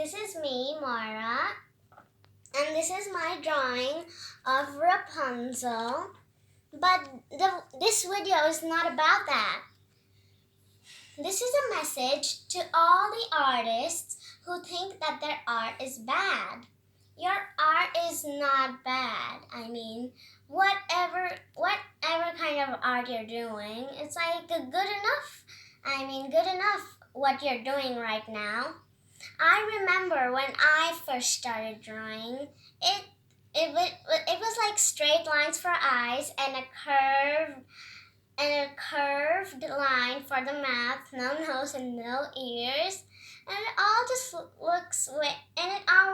this is me, Moira, and this is my drawing of Rapunzel. But this video is not about that. This is a message to all the artists who think that their art is bad. Your art is not bad. I mean, whatever kind of art you're doing, it's like good enough. Good enough what you're doing right now. I remember when I first started drawing, it was like straight lines for eyes and a curved line for the mouth, no nose and no ears, and it all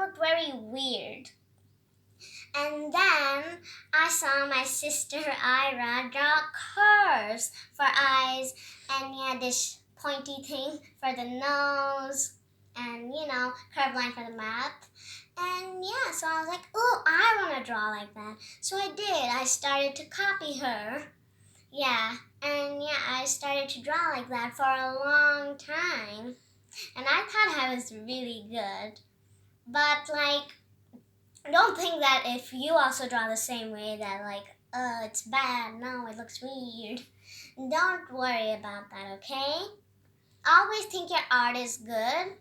looked very weird. And then I saw my sister Ira draw curves for eyes and this pointy thing for the nose and curved line for the mouth. And so I was like, oh, I want to draw like that. So I did. I started to copy her. I started to draw like that for a long time. And I thought I was really good. But don't think that if you also draw the same way that it's bad. No, it looks weird. Don't worry about that, okay? Always think your art is good.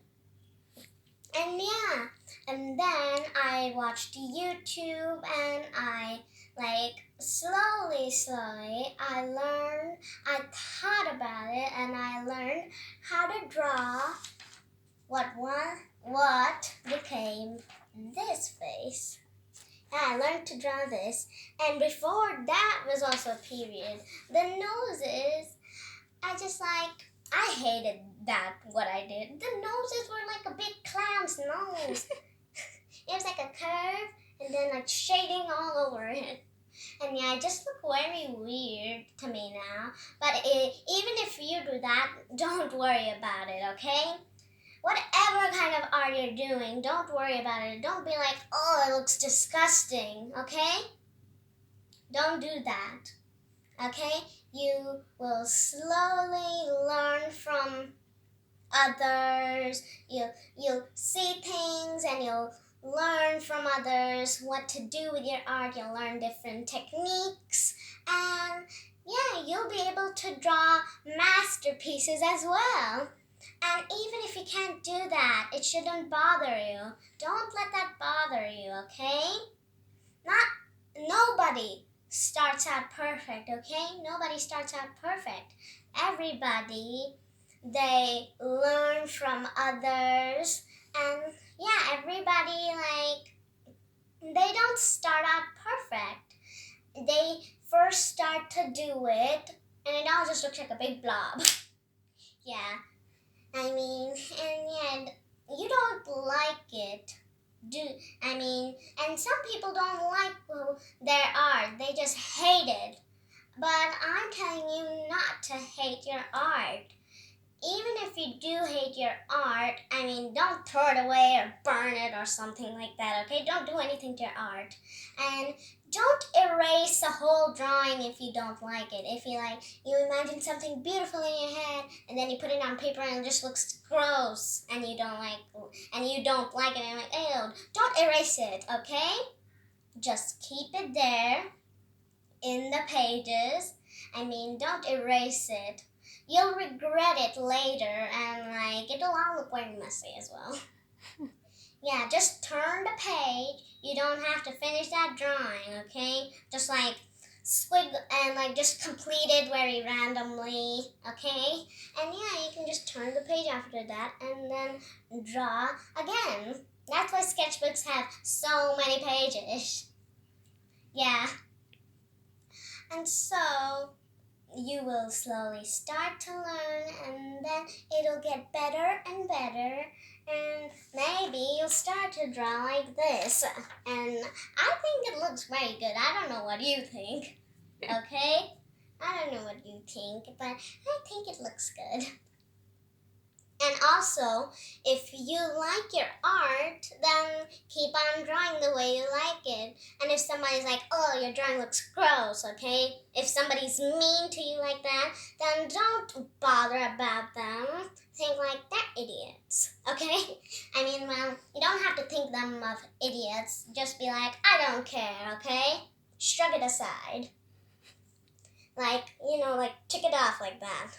And then I watched YouTube and I slowly, I thought about it and I learned how to draw what became this face. And I learned to draw this. And before that was also a period. The noses, I hated what I did. The noses were like a big clown's nose. It was like a curve and then shading all over it. And it just looked very weird to me now. But even if you do that, don't worry about it, okay? Whatever kind of art you're doing, don't worry about it. Don't be like, oh, it looks disgusting, okay? Don't do that, okay? You will slowly learn from others. You'll see things and you'll learn from others what to do with your art. You'll learn different techniques and you'll be able to draw masterpieces as well. And even if you can't do that, it shouldn't bother you. Don't let that bother you, okay? Nobody starts out perfect, okay? Nobody starts out perfect. Everybody, they learn from others. And everybody, they don't start out perfect. They first start to do it, and it all just looks like a big blob. And you don't like it. And some people don't like their art. They just hate it. But I'm telling you not to hate your art. Even if you do hate your art, don't throw it away or burn it or something like that, okay? Don't do anything to your art. And don't erase the whole drawing if you don't like it. If you imagine something beautiful in your head and then you put it on paper and it just looks gross and you don't like it and you're like, ew, don't erase it, okay? Just keep it there in the pages. Don't erase it. You'll regret it later and it'll all look very messy as well. Just turn the page. You don't have to finish that drawing, okay? Just squiggle and just complete it very randomly, okay? And you can just turn the page after that and then draw again. That's why sketchbooks have so many pages. And so you will slowly start to learn and then it'll get better and better and maybe you'll start to draw like this. And I think it looks very good. I don't know what you think, okay? I don't know what you think, but I think it looks good. And also, if you like your art, then keep on drawing the way you like it. And if somebody's like, oh, your drawing looks gross, okay? If somebody's mean to you like that, then don't bother about them. Think like they're idiots, okay? I mean, well, you don't have to think them of idiots. Just be like, I don't care, okay? Shrug it aside. Like, like tick it off like that.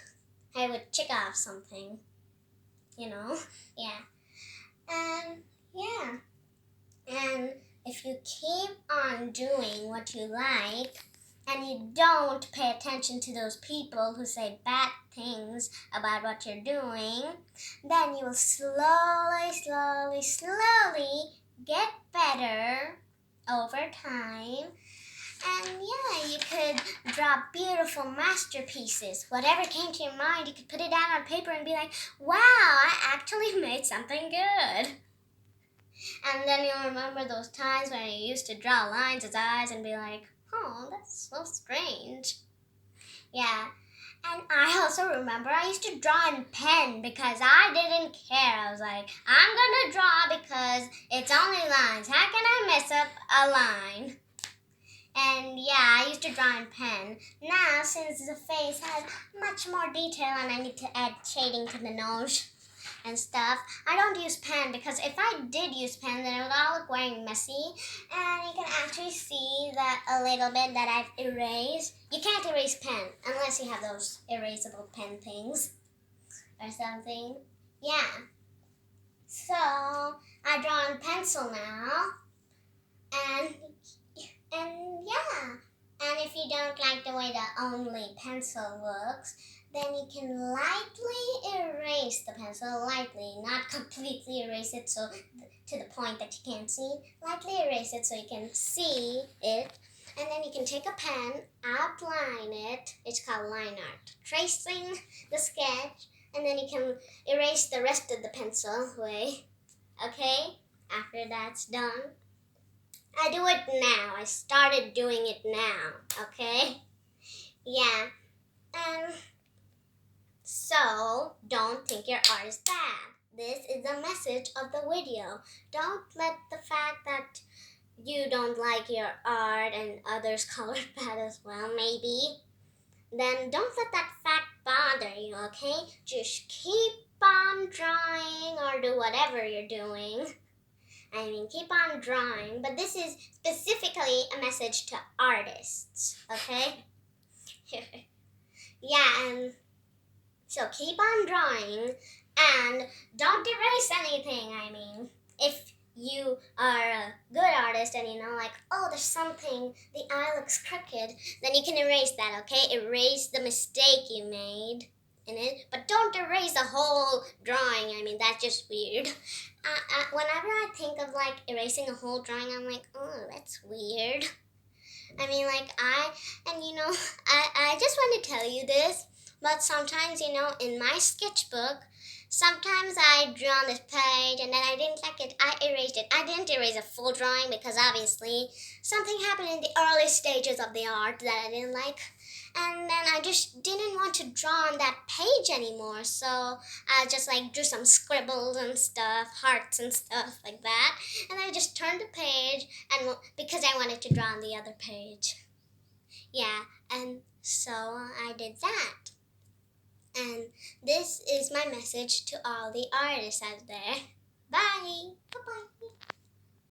I would tick off something. Yeah. Yeah. And if you keep on doing what you like and you don't pay attention to those people who say bad things about what you're doing, then you will slowly get better over time. And yeah, you could draw beautiful masterpieces. Whatever came to your mind, you could put it down on paper and be like, wow, I actually made something good. And then you'll remember those times when you used to draw lines as eyes and be like, oh, that's so strange. Yeah. And I also remember I used to draw in pen because I didn't care. I was like, I'm going to draw because it's only lines. How can I mess up a line? And yeah, I used to draw in pen. Now, since the face has much more detail and I need to add shading to the nose and stuff, I don't use pen because if I did use pen, then it would all look very messy. And you can actually see that a little bit that I've erased. You can't erase pen unless you have those erasable pen things or something. Yeah. So, I draw in pencil now. And yeah, and if you don't like the way the only pencil looks, then you can lightly erase the pencil, lightly, not completely erase it so to the point that you can't see. Lightly erase it so you can see it, and then you can take a pen, outline it. It's called line art. Tracing the sketch, and then you can erase the rest of the pencil away. Okay? After that's done. I do it now. I started doing it now, okay? Yeah. So, don't think your art is bad. This is the message of the video. Don't let the fact that you don't like your art and others call it bad as well, maybe. Then don't let that fact bother you, okay? Just keep on drawing or do whatever you're doing. Keep on drawing, but this is specifically a message to artists, okay? Yeah, and so keep on drawing and don't erase anything. If you are a good artist and like, oh, there's something, the eye looks crooked, then you can erase that, okay? Erase the mistake you made in it, but don't erase the whole drawing. That's just weird. Whenever I think of like erasing a whole drawing, I'm like, oh, that's weird. I just want to tell you this, but sometimes, in my sketchbook, sometimes I drew on this page and then I didn't like it. I erased it. I didn't erase a full drawing because obviously something happened in the early stages of the art that I didn't like. And then I just didn't want to draw on that page anymore. So I just drew some scribbles and stuff, hearts and stuff like that. And I just turned the page and because I wanted to draw on the other page. Yeah, and so I did that. And this is my message to all the artists out there. Bye. Bye-bye.